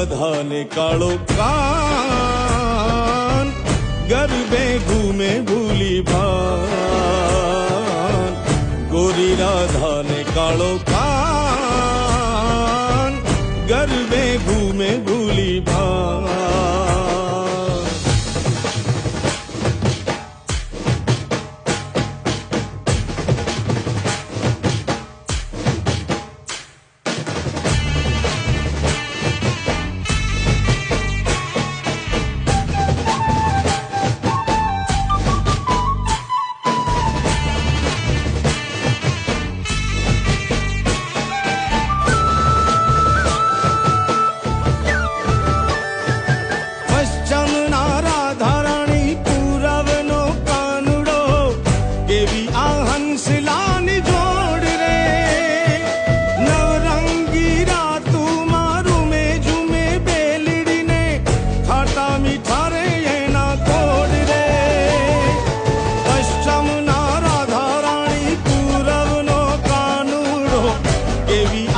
राधा ने कालो कान गरबे घूमे भूली भान गोरी राधा ने कालो कान गरबे घूमे भूली भान Baby